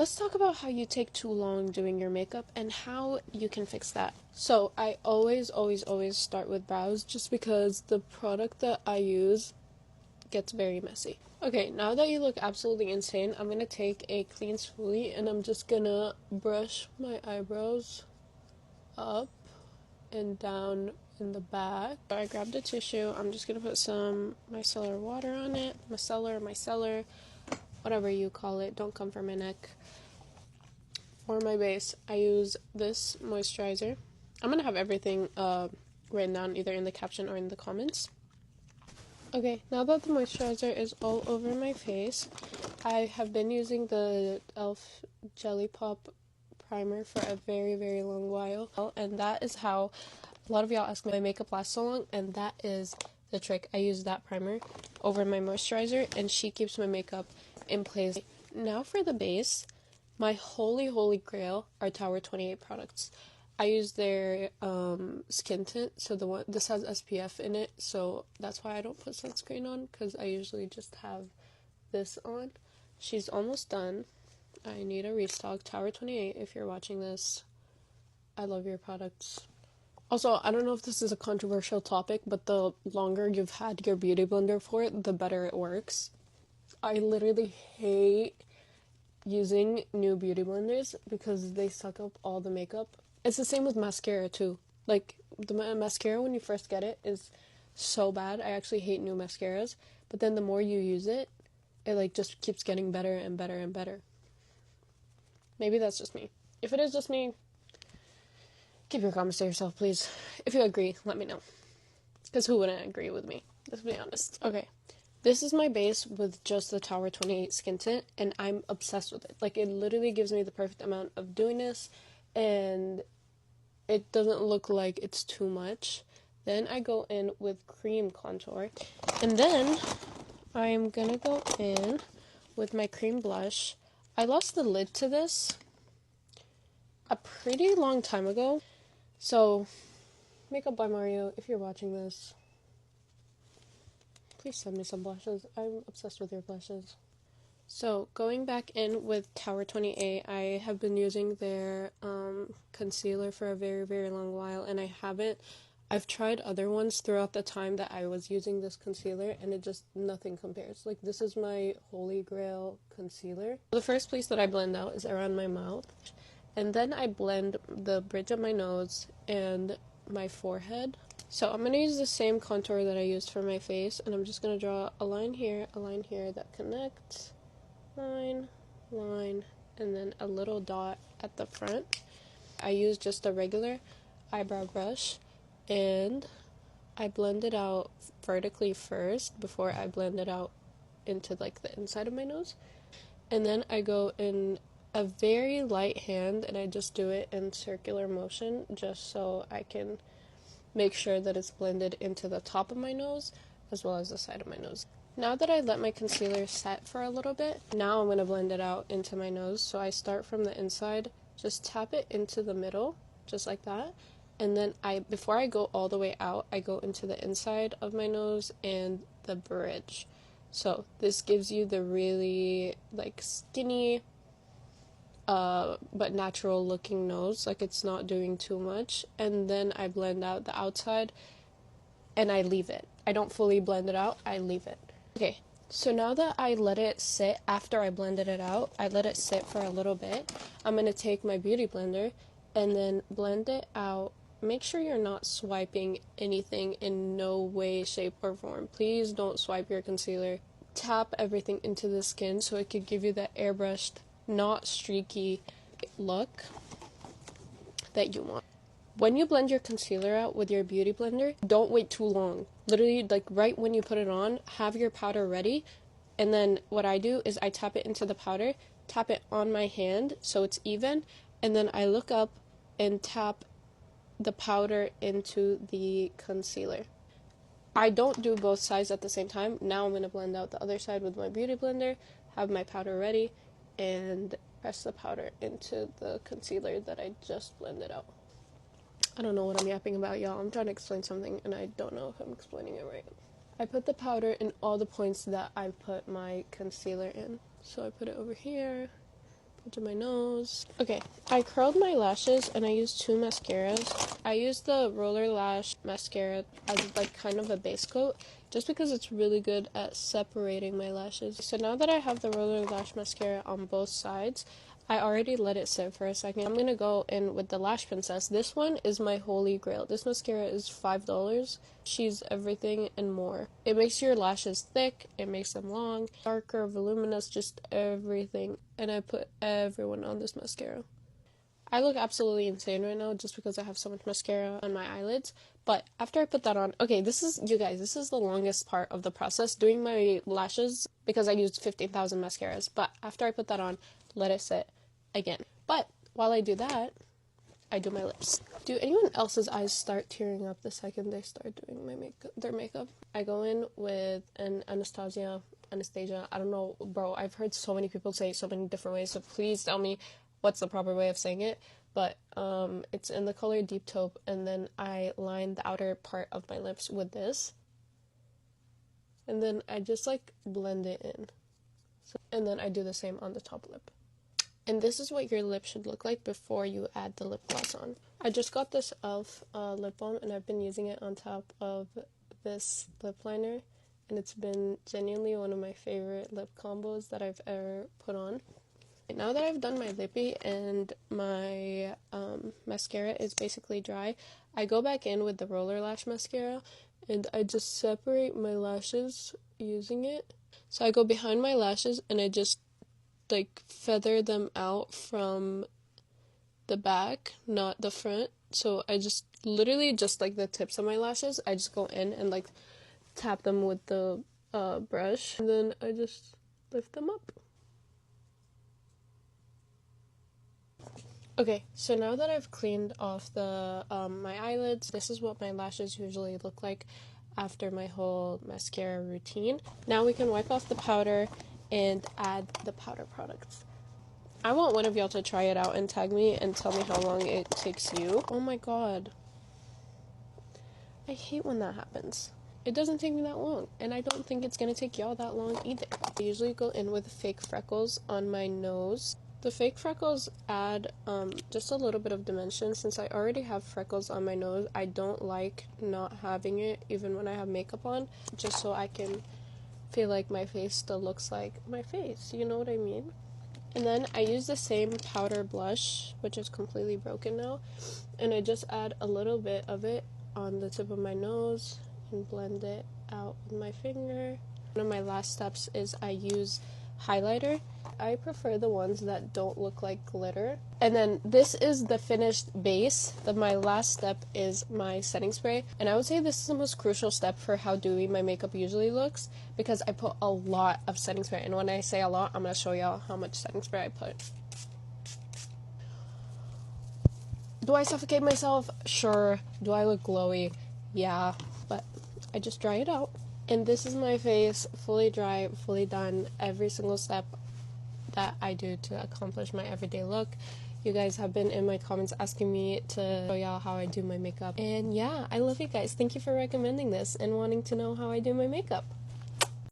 let's talk about how you take too long doing your makeup and how you can fix that. So I always start with brows just because the product that I use gets very messy. Okay, now that you look absolutely insane, I'm gonna take a clean spoolie and I'm just gonna brush my eyebrows up and down in the back. So I grabbed a tissue. I'm just gonna put some micellar water on it. Micellar, whatever you call it. Don't come for my neck. For my base, I use this moisturizer. I'm gonna have everything written down either in the caption or in the comments. Okay, now that the moisturizer is all over my face, I have been using the e.l.f. Jelly Pop primer for a very long while, and that is how a lot of y'all ask my makeup lasts so long, and that is the trick. I use that primer over my moisturizer, and she keeps my makeup in place. Now for the base, my holy grail are Tower 28 products. I use their skin tint, so this has SPF in it, so that's why I don't put sunscreen on, because I usually just have this on. She's almost done. I need a restock. Tower 28, if you're watching this, I love your products. Also, I don't know if this is a controversial topic, but the longer you've had your beauty blender for, the better it works. I literally hate using new beauty blenders because they suck up all the makeup. It's the same with mascara too. Like, the mascara when you first get it is so bad. I actually hate new mascaras, but then the more you use it, it like just keeps getting better and better and better. Maybe that's just me. If it is just me, keep your comments to yourself, please. If you agree, let me know. Because who wouldn't agree with me? Let's be honest. Okay. This is my base with just the Tower 28 skin tint, and I'm obsessed with it. Like, it literally gives me the perfect amount of dewiness, and it doesn't look like it's too much. Then I go in with cream contour, and then I'm gonna go in with my cream blush. I lost the lid to this a pretty long time ago, so Makeup by Mario, if you're watching this, please send me some blushes. I'm obsessed with your blushes. So, going back in with Tower 28, I have been using their concealer for a very long while, and I've tried other ones throughout the time that I was using this concealer, and it just, nothing compares. Like, this is my holy grail concealer. The first place that I blend out is around my mouth, and then I blend the bridge of my nose and my forehead. So I'm going to use the same contour that I used for my face, and I'm just going to draw a line here that connects, line, and then a little dot at the front. I use just a regular eyebrow brush, and I blend it out vertically first before I blend it out into like the inside of my nose. And then I go in a very light hand, and I just do it in circular motion just so I can make sure that it's blended into the top of my nose as well as the side of my nose. Now that I let my concealer set for a little bit, now I'm going to blend it out into my nose. So I start from the inside, just tap it into the middle, just like that. And then before I go all the way out, I go into the inside of my nose and the bridge. So this gives you the really like skinny, but natural looking nose, like it's not doing too much. And then I blend out the outside and I leave it. I don't fully blend it out, I leave it. Okay, so now that I let it sit, after I blended it out, I let it sit for a little bit. I'm going to take my beauty blender and then blend it out. Make sure you're not swiping anything in no way, shape, or form. Please don't swipe your concealer. Tap everything into the skin so it could give you that airbrushed, not streaky look that you want. When you blend your concealer out with your beauty blender, don't wait too long. Literally, like right when you put it on, have your powder ready. And then what I do is I tap it into the powder, tap it on my hand so it's even, and then I look up and tap the powder into the concealer. I don't do both sides at the same time. Now I'm going to blend out the other side with my beauty blender, have my powder ready, and press the powder into the concealer that I just blended out. I don't know what I'm yapping about, y'all. I'm trying to explain something, and I don't know if I'm explaining it right. I put the powder in all the points that I put my concealer in. So I put it over here, to my nose. Okay, I curled my lashes and I used two mascaras. I used the Roller Lash mascara as like kind of a base coat just because it's really good at separating my lashes. So now that I have the Roller Lash mascara on both sides, I already let it sit for a second. I'm gonna go in with the Lash Princess. This one is my holy grail. This mascara is $5. She's everything and more. It makes your lashes thick, it makes them long, darker, voluminous, just everything. And I put everyone on this mascara. I look absolutely insane right now just because I have so much mascara on my eyelids. But after I put that on, okay, this is, you guys, this is the longest part of the process, doing my lashes, because I used 15,000 mascaras. But after I put that on, let it sit again. But while I do that, I do my lips. Do anyone else's eyes start tearing up the second they start doing their makeup? I go in with an Anastasia, I don't know, bro, I've heard so many people say it so many different ways, so please tell me what's the proper way of saying it. But it's in the color Deep Taupe, and then I line the outer part of my lips with this. And then I just like blend it in. And then I do the same on the top lip. And this is what your lip should look like before you add the lip gloss on. I just got this e.l.f. Lip balm, and I've been using it on top of this lip liner. And it's been genuinely one of my favorite lip combos that I've ever put on. Now that I've done my lippy and my mascara is basically dry, I go back in with the Roller Lash mascara and I just separate my lashes using it. So I go behind my lashes and I just like feather them out from the back, not the front. So I just literally just like the tips of my lashes, I just go in and like tap them with the brush, and then I just lift them up. Okay, so now that I've cleaned off the my eyelids, this is what my lashes usually look like after my whole mascara routine. Now we can wipe off the powder and add the powder products. I want one of y'all to try it out and tag me and tell me how long it takes you. Oh my god. I hate when that happens. It doesn't take me that long, and I don't think it's gonna take y'all that long either. I usually go in with fake freckles on my nose. The fake freckles add just a little bit of dimension. Since I already have freckles on my nose, I don't like not having it even when I have makeup on, just so I can feel like my face still looks like my face, you know what I mean? And then I use the same powder blush, which is completely broken now, and I just add a little bit of it on the tip of my nose and blend it out with my finger. One of my last steps is I use highlighter. I prefer the ones that don't look like glitter. And then this is the finished base. My last step is my setting spray. And I would say this is the most crucial step for how dewy my makeup usually looks, because I put a lot of setting spray. And when I say a lot, I'm going to show y'all how much setting spray I put. Do I suffocate myself? Sure. Do I look glowy? Yeah. But I just dry it out. And this is my face, fully dry, fully done, every single step that I do to accomplish my everyday look. You guys have been in my comments asking me to show y'all how I do my makeup. And yeah, I love you guys. Thank you for recommending this and wanting to know how I do my makeup.